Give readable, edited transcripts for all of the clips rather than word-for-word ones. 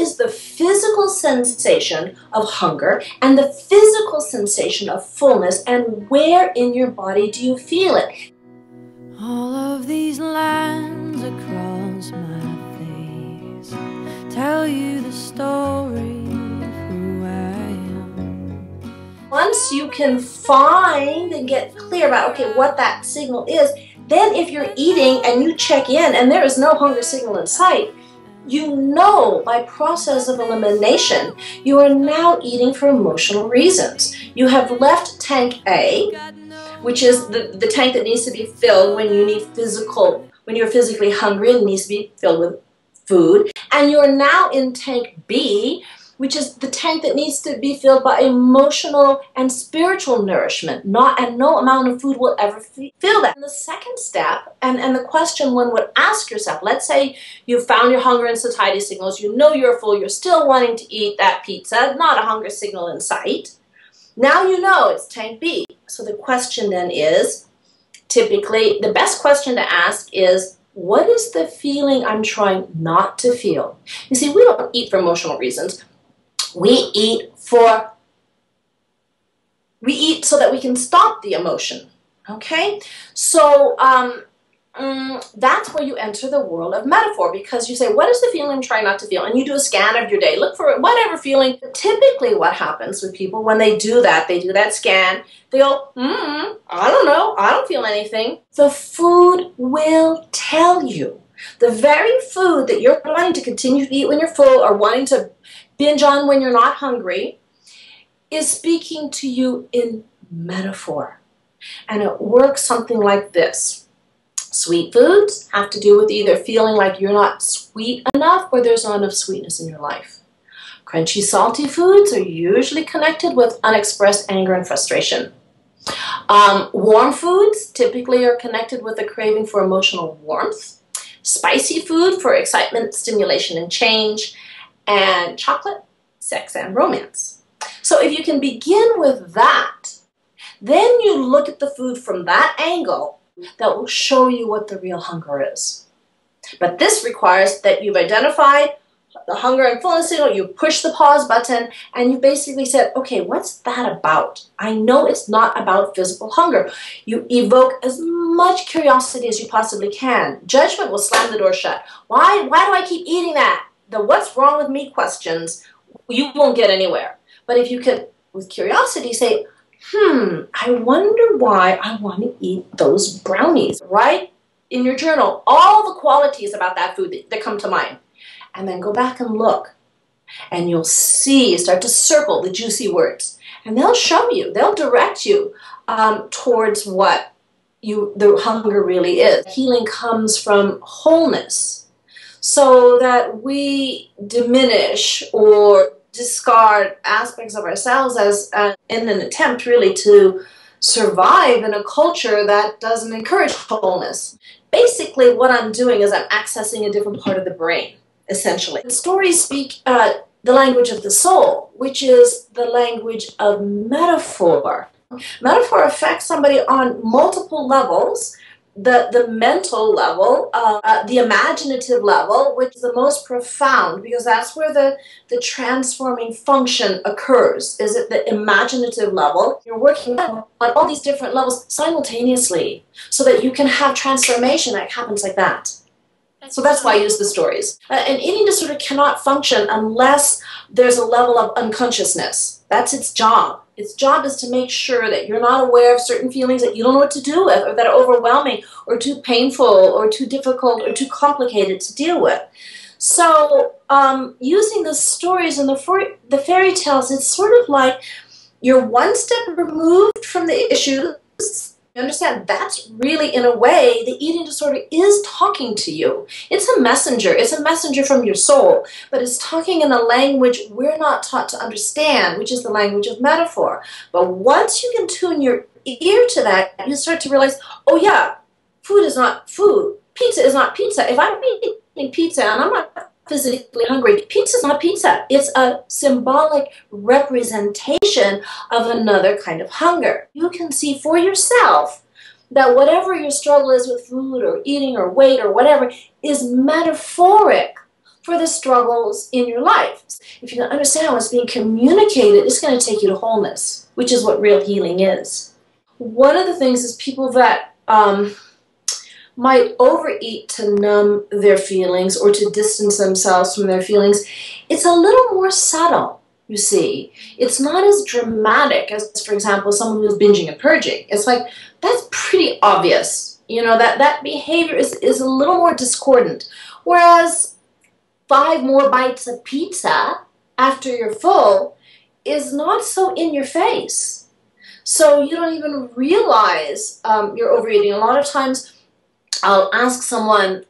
is the physical sensation of hunger and the physical sensation of fullness, and where in your body do you feel it? All of these lines across my face tell you the story of who I am. Once you can find and get clear about, okay, what that signal is, then if you're eating and you check in and there is no hunger signal in sight, you know by process of elimination, you are now eating for emotional reasons. You have left tank A, which is the tank that needs to be filled when you're physically hungry and needs to be filled with food. And you're now in tank B, which is the tank that needs to be filled by emotional and spiritual nourishment. And no amount of food will ever fill that. And the second step, and the question one would ask yourself, let's say you found your hunger and satiety signals, you know you're full, you're still wanting to eat that pizza, not a hunger signal in sight. Now you know it's tank B. So the question then is, typically, the best question to ask is, what is the feeling I'm trying not to feel? You see, we don't eat for emotional reasons. We eat so that we can stop the emotion, okay? So that's where you enter the world of metaphor, because you say, what is the feeling I'm trying not to feel? And you do a scan of your day. Look for whatever feeling. Typically what happens with people when they do that scan, they go, I don't know, I don't feel anything. The food will tell you. The very food that you're wanting to continue to eat when you're full or wanting to binge on when you're not hungry is speaking to you in metaphor. And it works something like this. Sweet foods have to do with either feeling like you're not sweet enough or there's not enough sweetness in your life. Crunchy, salty foods are usually connected with unexpressed anger and frustration. Warm foods typically are connected with a craving for emotional warmth. Spicy food for excitement, stimulation, and change. And chocolate, sex, and romance. So if you can begin with that, then you look at the food from that angle, that will show you what the real hunger is. But this requires that you've identified the hunger and fullness signal, you push the pause button, and you basically said, okay, what's that about? I know it's not about physical hunger. You evoke as much curiosity as you possibly can. Judgment will slam the door shut. Why do I keep eating that? The what's wrong with me questions, you won't get anywhere. But if you could, with curiosity, say, I wonder why I want to eat those brownies. Write in your journal all the qualities about that food that come to mind. And then go back and look. And you'll see, start to circle the juicy words. And they'll show you, they'll direct you towards what the hunger really is. Healing comes from wholeness. So that we diminish or discard aspects of ourselves as in an attempt really to survive in a culture that doesn't encourage wholeness. Basically what I'm doing is I'm accessing a different part of the brain, essentially. The stories speak the language of the soul, which is the language of metaphor. Metaphor affects somebody on multiple levels. The mental level, the imaginative level, which is the most profound, because that's where the transforming function occurs, is at the imaginative level. You're working on all these different levels simultaneously so that you can have transformation that happens like that. So that's why I use the stories. An eating disorder cannot function unless there's a level of unconsciousness. That's its job. Its job is to make sure that you're not aware of certain feelings that you don't know what to do with, or that are overwhelming, or too painful, or too difficult, or too complicated to deal with. So using the stories and the fairy tales, it's sort of like you're one step removed from the issues. You understand, that's really, in a way, the eating disorder is talking to you. It's a messenger. It's a messenger from your soul, but it's talking in a language we're not taught to understand, which is the language of metaphor. But once you can tune your ear to that, you start to realize, oh yeah, food is not food. Pizza is not pizza. If I'm eating pizza and I'm not physically hungry, pizza's not pizza. It's a symbolic representation of another kind of hunger. You can see for yourself that whatever your struggle is with food or eating or weight or whatever is metaphoric for the struggles in your life. If you can understand what's being communicated, it's going to take you to wholeness, which is what real healing is. One of the things is people that might overeat to numb their feelings or to distance themselves from their feelings. It's a little more subtle, you see. It's not as dramatic as, for example, someone who's binging and purging. It's like, that's pretty obvious. You know, that behavior is a little more discordant. Whereas 5 more bites of pizza after you're full is not so in your face. So you don't even realize you're overeating. A lot of times I'll ask someone,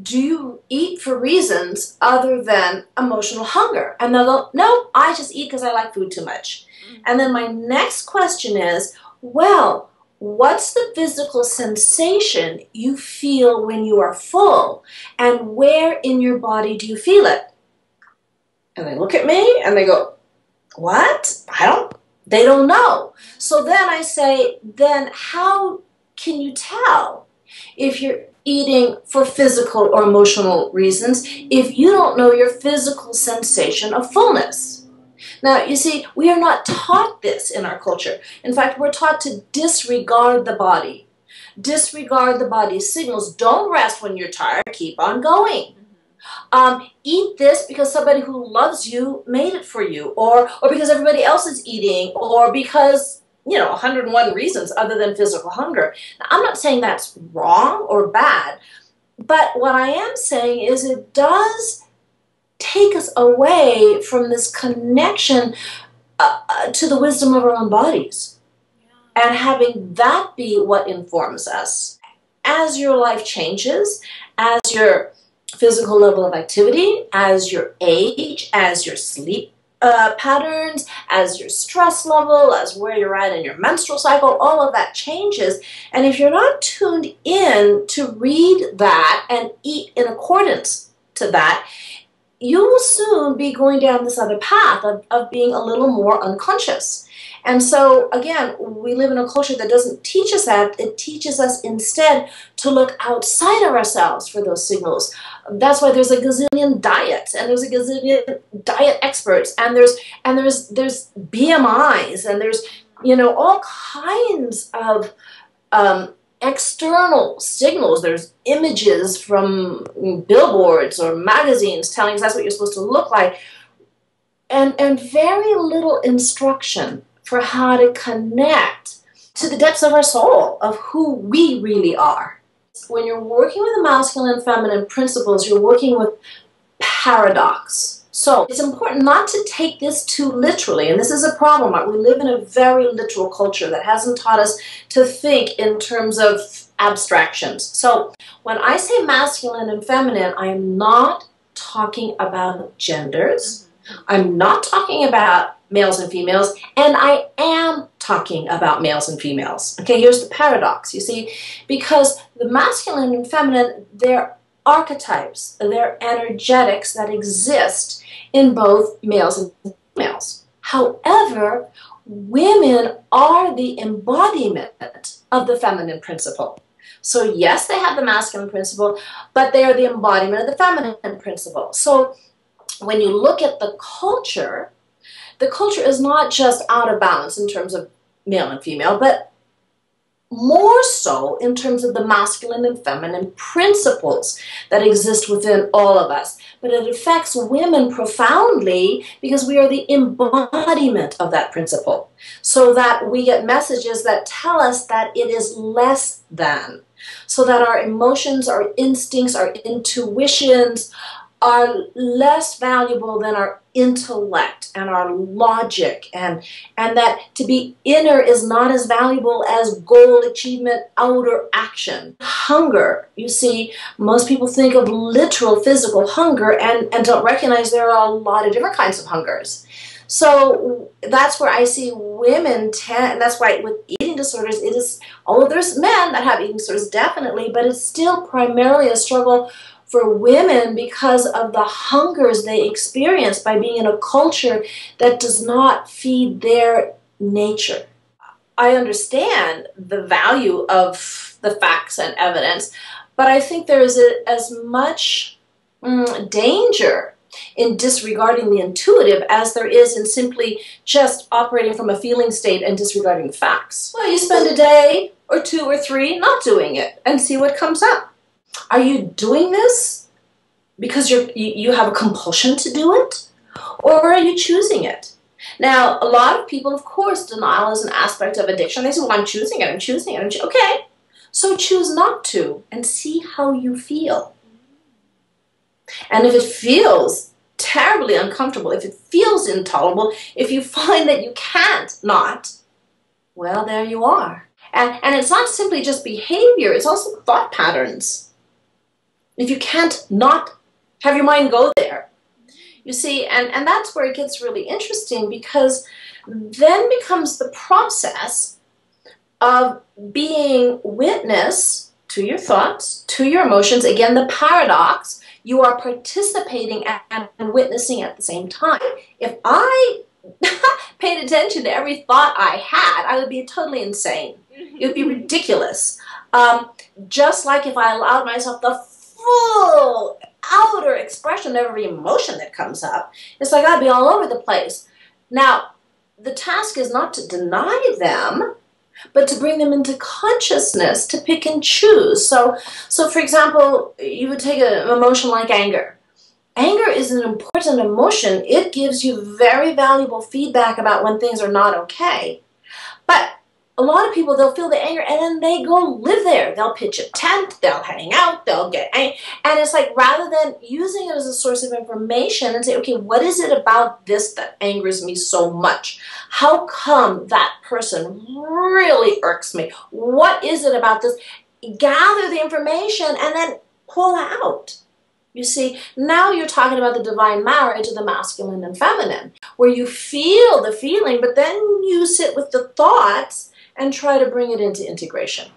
do you eat for reasons other than emotional hunger? And they'll go, no, I just eat because I like food too much. And then my next question is, well, what's the physical sensation you feel when you are full? And where in your body do you feel it? And they look at me and they go, what? They don't know. So then I say, then how can you tell if you're eating for physical or emotional reasons if you don't know your physical sensation of fullness? Now, you see, we are not taught this in our culture. In fact, we're taught to disregard the body. Disregard the body's signals. Don't rest when you're tired. Keep on going. Eat this because somebody who loves you made it for you, or because everybody else is eating, or because, 101 reasons other than physical hunger. Now, I'm not saying that's wrong or bad, but what I am saying is it does take us away from this connection to the wisdom of our own bodies, and having that be what informs us. As your life changes, as your physical level of activity, as your age, as your sleep patterns, as your stress level, as where you're at in your menstrual cycle, all of that changes. And if you're not tuned in to read that and eat in accordance to that, you will soon be going down this other path of being a little more unconscious. And so, again, we live in a culture that doesn't teach us that. It teaches us instead to look outside of ourselves for those signals. That's why there's a gazillion diets, and there's a gazillion diet experts, and there's BMIs, and there's, all kinds of external signals. There's images from billboards or magazines telling us that's what you're supposed to look like, and very little instruction for how to connect to the depths of our soul, of who we really are. When you're working with the masculine and feminine principles, you're working with paradox. So it's important not to take this too literally, and this is a problem. We live in a very literal culture that hasn't taught us to think in terms of abstractions. So when I say masculine and feminine, I am not talking about genders. I'm not talking about males and females, and I am talking about males and females. Okay, here's the paradox, you see, because the masculine and feminine, they're archetypes, they're energetics that exist in both males and females. However, women are the embodiment of the feminine principle. So yes, they have the masculine principle, but they are the embodiment of the feminine principle. So when you look at the culture is not just out of balance in terms of male and female, but more so in terms of the masculine and feminine principles that exist within all of us. But it affects women profoundly because we are the embodiment of that principle. So that we get messages that tell us that it is less than. So that our emotions, our instincts, our intuitions are less valuable than our intellect and our logic, and that to be inner is not as valuable as goal achievement, outer action. Hunger, you see, most people think of literal physical hunger and don't recognize there are a lot of different kinds of hungers. So that's where I see women tend, and that's why with eating disorders, it is, although there's men that have eating disorders, definitely, but it's still primarily a struggle for women because of the hungers they experience by being in a culture that does not feed their nature. I understand the value of the facts and evidence, but I think there is as much danger in disregarding the intuitive as there is in simply just operating from a feeling state and disregarding the facts. Well, you spend a day or 2 or 3 not doing it and see what comes up. Are you doing this because you have a compulsion to do it, or are you choosing it? Now, a lot of people, of course, denial is an aspect of addiction. They say, well, I'm choosing it, I'm choosing it. Okay, so choose not to and see how you feel. And if it feels terribly uncomfortable, if it feels intolerable, if you find that you can't not, well, there you are. And it's not simply just behavior, it's also thought patterns. If you can't not have your mind go there. You see, and that's where it gets really interesting, because then becomes the process of being witness to your thoughts, to your emotions. Again, the paradox, you are participating and witnessing at the same time. If I paid attention to every thought I had, I would be totally insane. It would be ridiculous. Just like if I allowed myself the full outer expression of every emotion that comes up, it's like I'd be all over the place. Now, the task is not to deny them, but to bring them into consciousness, to pick and choose. So for example, you would take an emotion like anger. Anger is an important emotion. It gives you very valuable feedback about when things are not okay. But a lot of people, they'll feel the anger and then they go live there. They'll pitch a tent, they'll hang out, they'll get angry. And it's like, rather than using it as a source of information and say, okay, what is it about this that angers me so much? How come that person really irks me? What is it about this? Gather the information and then pull out. You see, now you're talking about the divine marriage of the masculine and feminine, where you feel the feeling, but then you sit with the thoughts and try to bring it into integration.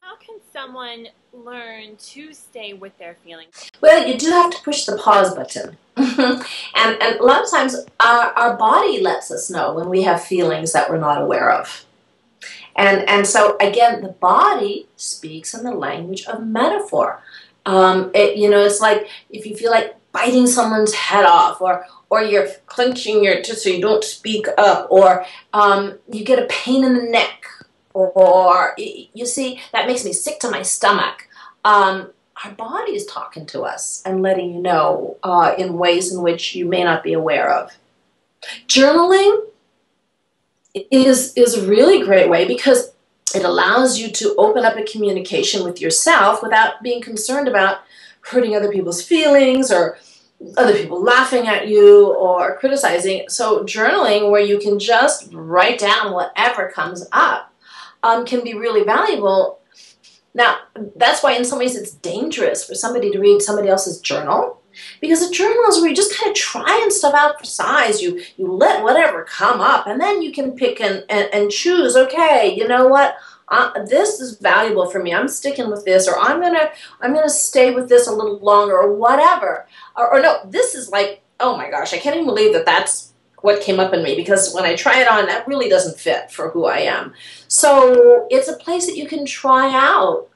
How can someone learn to stay with their feelings? Well, you do have to push the pause button. and a lot of times our body lets us know when we have feelings that we're not aware of. And so, again, the body speaks in the language of metaphor. It's like if you feel like biting someone's head off, or you're clenching your teeth so you don't speak up, or you get a pain in the neck, or you see, that makes me sick to my stomach. Our body is talking to us and letting you know in ways in which you may not be aware of. Journaling is a really great way, because it allows you to open up a communication with yourself without being concerned about hurting other people's feelings or other people laughing at you or criticizing. So journaling, where you can just write down whatever comes up, can be really valuable. Now, that's why in some ways it's dangerous for somebody to read somebody else's journal, because a journal is where you just kind of trying stuff out for size. You let whatever come up, and then you can pick and choose, okay, you know what? This is valuable for me. I'm sticking with this, or I'm gonna stay with this a little longer, or whatever. Or no, this is like, oh my gosh, I can't even believe that that's what came up in me, because when I try it on, that really doesn't fit for who I am. So it's a place that you can try out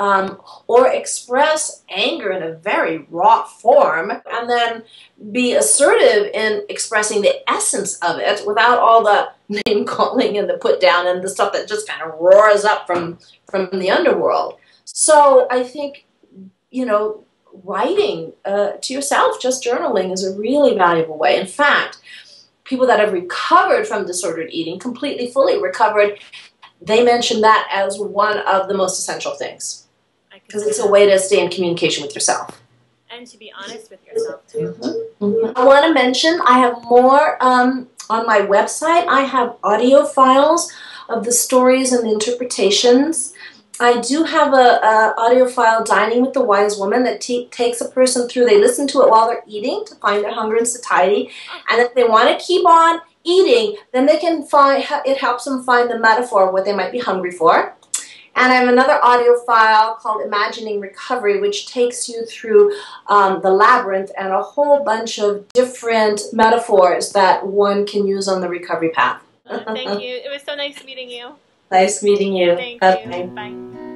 or express anger in a very raw form, and then be assertive in expressing the essence of it without all the name calling and the put down and the stuff that just kind of roars up from the underworld. So I think, writing to yourself, just journaling, is a really valuable way. In fact, people that have recovered from disordered eating, completely, fully recovered, they mention that as one of the most essential things, because it's a way to stay in communication with yourself. And to be honest with yourself, too. I want to mention I have more on my website. I have audio files of the stories and the interpretations. I do have a audio file, Dining with the Wise Woman, that takes a person through. They listen to it while they're eating to find their hunger and satiety. And if they want to keep on eating, then they can find, it helps them find the metaphor of what they might be hungry for. And I have another audio file called Imagining Recovery, which takes you through the labyrinth and a whole bunch of different metaphors that one can use on the recovery path. Thank you. It was so nice meeting you. Nice meeting you. Thank Bye. you. Bye.